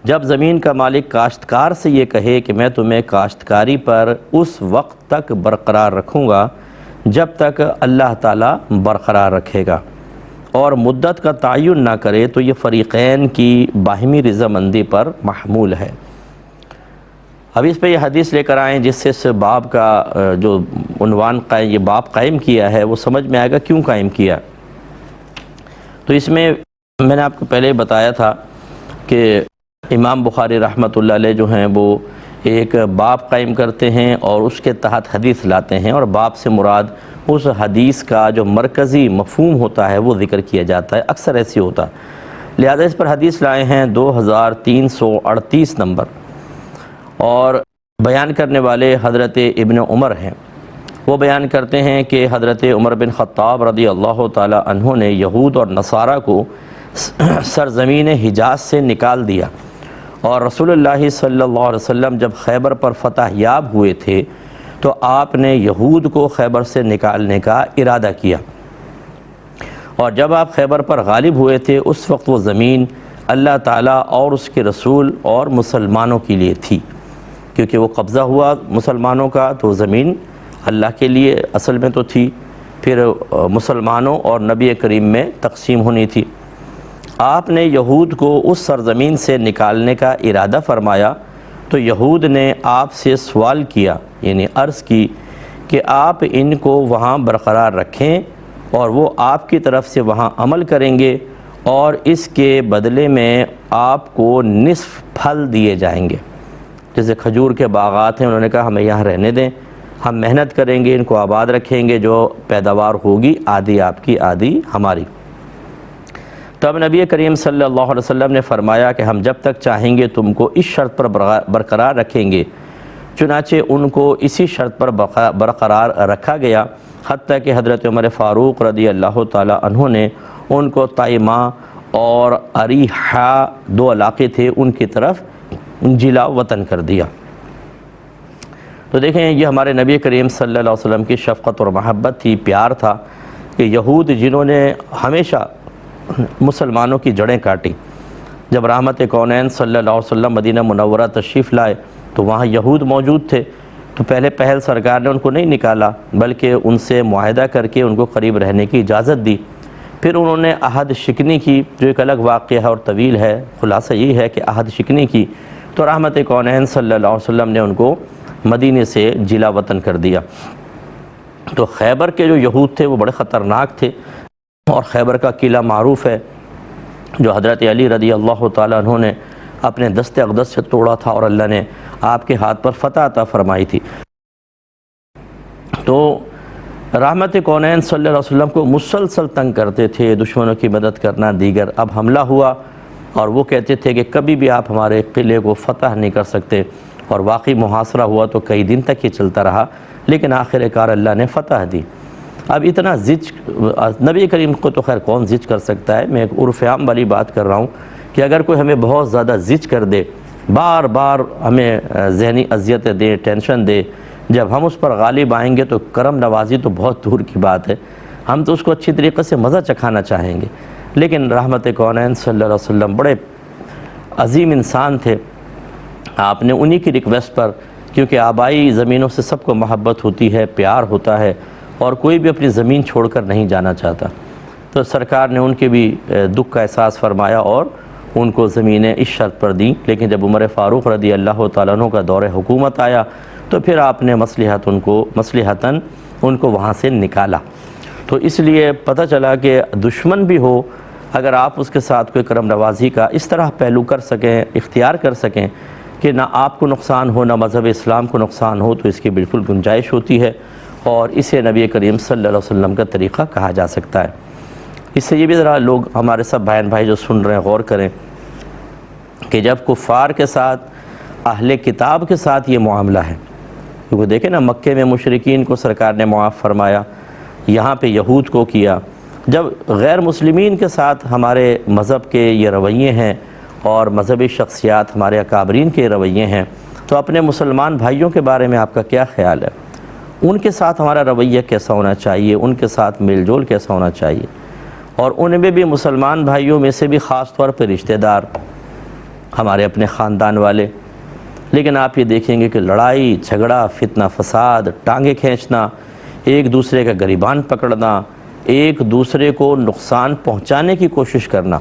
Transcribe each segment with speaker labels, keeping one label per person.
Speaker 1: جب زمین کا مالک کاشتکار سے یہ کہے کہ میں تمہیں کاشتکاری پر اس وقت تک برقرار رکھوں گا جب تک اللہ تعالیٰ برقرار رکھے گا، اور مدت کا تعین نہ کرے تو یہ فریقین کی باہمی رضامندی پر محمول ہے۔ اب اس پہ یہ حدیث لے کر آئیں جس سے اس باب کا جو عنوان یہ باب قائم کیا ہے وہ سمجھ میں آئے گا کیوں قائم کیا۔ تو اس میں نے آپ کو پہلے بتایا تھا کہ امام بخاری رحمۃ اللہ علیہ جو ہیں وہ ایک باب قائم کرتے ہیں اور اس کے تحت حدیث لاتے ہیں، اور باب سے مراد اس حدیث کا جو مرکزی مفہوم ہوتا ہے وہ ذکر کیا جاتا ہے، اکثر ایسی ہوتا ہے۔ لہذا اس پر حدیث لائے ہیں 2338 نمبر، اور بیان کرنے والے حضرت ابن عمر ہیں۔ وہ بیان کرتے ہیں کہ حضرت عمر بن خطاب رضی اللہ تعالی عنہ نے یہود اور نصارہ کو سرزمین حجاز سے نکال دیا، اور رسول اللہ صلی اللہ علیہ وسلم جب خیبر پر فتح یاب ہوئے تھے تو آپ نے یہود کو خیبر سے نکالنے کا ارادہ کیا، اور جب آپ خیبر پر غالب ہوئے تھے اس وقت وہ زمین اللہ تعالیٰ اور اس کے رسول اور مسلمانوں کے لیے تھی، کیونکہ وہ قبضہ ہوا مسلمانوں کا تو زمین اللہ کے لیے اصل میں تو تھی، پھر مسلمانوں اور نبی کریم میں تقسیم ہونی تھی۔ آپ نے یہود کو اس سرزمین سے نکالنے کا ارادہ فرمایا تو یہود نے آپ سے سوال کیا، یعنی عرض کی کہ آپ ان کو وہاں برقرار رکھیں اور وہ آپ کی طرف سے وہاں عمل کریں گے، اور اس کے بدلے میں آپ کو نصف پھل دیے جائیں گے۔ جیسے کھجور کے باغات ہیں، انہوں نے کہا ہمیں یہاں رہنے دیں، ہم محنت کریں گے، ان کو آباد رکھیں گے، جو پیداوار ہوگی آدھی آپ کی آدھی ہماری۔ تب نبی کریم صلی اللہ علیہ وسلم نے فرمایا کہ ہم جب تک چاہیں گے تم کو اس شرط پر برقرار رکھیں گے۔ چنانچہ ان کو اسی شرط پر برقرار رکھا گیا، حتیٰ کہ حضرت عمر فاروق رضی اللہ تعالی عنہ نے ان کو طائمہ اور اریحہ 2 علاقے تھے ان کی طرف جلا وطن کر دیا۔ تو دیکھیں یہ ہمارے نبی کریم صلی اللہ علیہ وسلم کی شفقت اور محبت تھی، پیار تھا کہ یہود جنہوں نے ہمیشہ مسلمانوں کی جڑیں کاٹی، جب رحمت کونین صلی اللہ علیہ وسلم مدینہ منورہ تشریف لائے تو وہاں یہود موجود تھے، تو پہلے پہل سرکار نے ان کو نہیں نکالا بلکہ ان سے معاہدہ کر کے ان کو قریب رہنے کی اجازت دی۔ پھر انہوں نے عہد شکنی کی، جو ایک الگ واقعہ ہے اور طویل ہے، خلاصہ یہ ہے کہ عہد شکنی کی تو رحمت کونین صلی اللہ علیہ وسلم نے ان کو مدینے سے جلا وطن کر دیا۔ تو خیبر کے جو یہود تھے وہ بڑے خطرناک تھے، اور خیبر کا قلعہ معروف ہے جو حضرت علی رضی اللہ تعالیٰ عنہ نے اپنے دست اقدس سے توڑا تھا، اور اللہ نے آپ کے ہاتھ پر فتح عطا فرمائی تھی۔ تو رحمت کونین صلی اللہ علیہ وسلم کو مسلسل تنگ کرتے تھے، دشمنوں کی مدد کرنا دیگر۔ اب حملہ ہوا اور وہ کہتے تھے کہ کبھی بھی آپ ہمارے قلعے کو فتح نہیں کر سکتے، اور واقعی محاصرہ ہوا تو کئی دن تک یہ چلتا رہا، لیکن آخر کار اللہ نے فتح دی۔ اب اتنا زج نبی کریم کو تو خیر کون زج کر سکتا ہے، میں ایک عرف عام والی بات کر رہا ہوں کہ اگر کوئی ہمیں بہت زیادہ زج کر دے، بار بار ہمیں ذہنی اذیتیں دے، ٹینشن دے، جب ہم اس پر غالب آئیں گے تو کرم نوازی تو بہت دور کی بات ہے، ہم تو اس کو اچھی طریقے سے مزہ چکھانا چاہیں گے۔ لیکن رحمت کونین صلی اللہ علیہ وسلم بڑے عظیم انسان تھے، آپ نے انہی کی ریکویسٹ پر، کیونکہ آبائی زمینوں سے سب کو محبت ہوتی ہے، پیار ہوتا ہے، اور کوئی بھی اپنی زمین چھوڑ کر نہیں جانا چاہتا، تو سرکار نے ان کے بھی دکھ کا احساس فرمایا اور ان کو زمینیں اس شرط پر دیں۔ لیکن جب عمر فاروق رضی اللہ تعالیٰ عنہ کا دور حکومت آیا تو پھر آپ نے مصلحتاً ان کو وہاں سے نکالا۔ تو اس لیے پتہ چلا کہ دشمن بھی ہو، اگر آپ اس کے ساتھ کوئی کرم نوازی کا اس طرح پہلو کر سکیں، اختیار کر سکیں کہ نہ آپ کو نقصان ہو نہ مذہب اسلام کو نقصان ہو، تو اس کی بالکل گنجائش ہوتی ہے، اور اسے نبی کریم صلی اللہ علیہ وسلم کا طریقہ کہا جا سکتا ہے۔ اس سے یہ بھی ذرا لوگ ہمارے سب بہن بھائی جو سن رہے ہیں غور کریں کہ جب کفار کے ساتھ، اہل کتاب کے ساتھ یہ معاملہ ہے، کیونکہ دیکھیں نا مکے میں مشرکین کو سرکار نے معاف فرمایا، یہاں پہ یہود کو کیا، جب غیر مسلمین کے ساتھ ہمارے مذہب کے یہ رویے ہیں اور مذہبی شخصیات ہمارے اکابرین کے رویے ہیں، تو اپنے مسلمان بھائیوں کے بارے میں آپ کا کیا خیال ہے؟ ان کے ساتھ ہمارا رویہ کیسا ہونا چاہیے، ان کے ساتھ میل جول کیسا ہونا چاہیے، اور ان میں بھی مسلمان بھائیوں میں سے بھی خاص طور پہ رشتہ دار، ہمارے اپنے خاندان والے. لیکن آپ یہ دیکھیں گے کہ لڑائی جھگڑا فتنہ فساد ٹانگیں کھینچنا ایک دوسرے کا گریبان پکڑنا ایک دوسرے کو نقصان پہنچانے کی کوشش کرنا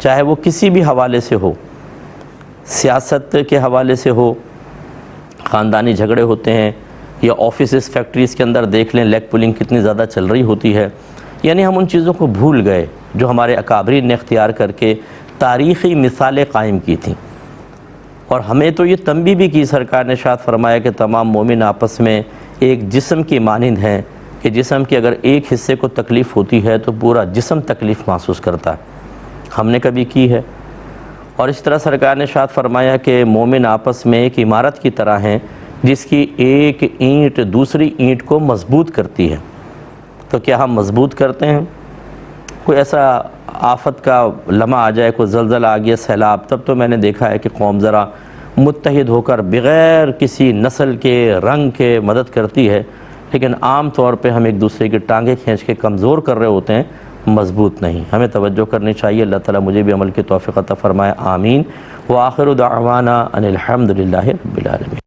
Speaker 1: چاہے وہ کسی بھی حوالے سے ہو سیاست کے حوالے سے ہو خاندانی جھگڑے ہوتے ہیں یا آفیسز فیکٹریز کے اندر دیکھ لیں لیگ پولنگ کتنی زیادہ چل رہی ہوتی ہے. یعنی ہم ان چیزوں کو بھول گئے جو ہمارے اکابرین نے اختیار کر کے تاریخی مثالیں قائم کی تھیں. اور ہمیں تو یہ تنبیہ بھی کی سرکار نے ارشاد فرمایا کہ تمام مومن آپس میں ایک جسم کی مانند ہیں کہ جسم کے اگر ایک حصے کو تکلیف ہوتی ہے تو پورا جسم تکلیف محسوس کرتا ہے. ہم نے کبھی کی ہے؟ اور اس طرح سرکار نے ارشاد فرمایا کہ مومن آپس میں ایک عمارت کی طرح ہیں جس کی ایک اینٹ دوسری اینٹ کو مضبوط کرتی ہے. تو کیا ہم مضبوط کرتے ہیں؟ کوئی ایسا آفت کا لمحہ آ جائے کوئی زلزلہ آ گیا سیلاب تب تو میں نے دیکھا ہے کہ قوم ذرا متحد ہو کر بغیر کسی نسل کے رنگ کے مدد کرتی ہے. لیکن عام طور پہ ہم ایک دوسرے کی ٹانگیں کھینچ کے کمزور کر رہے ہوتے ہیں مضبوط نہیں. ہمیں توجہ کرنی چاہیے. اللہ تعالیٰ مجھے بھی عمل کی توفیق عطا فرمائے. آمین. وآخر دعوانا ان الحمد للہ رب العالمین.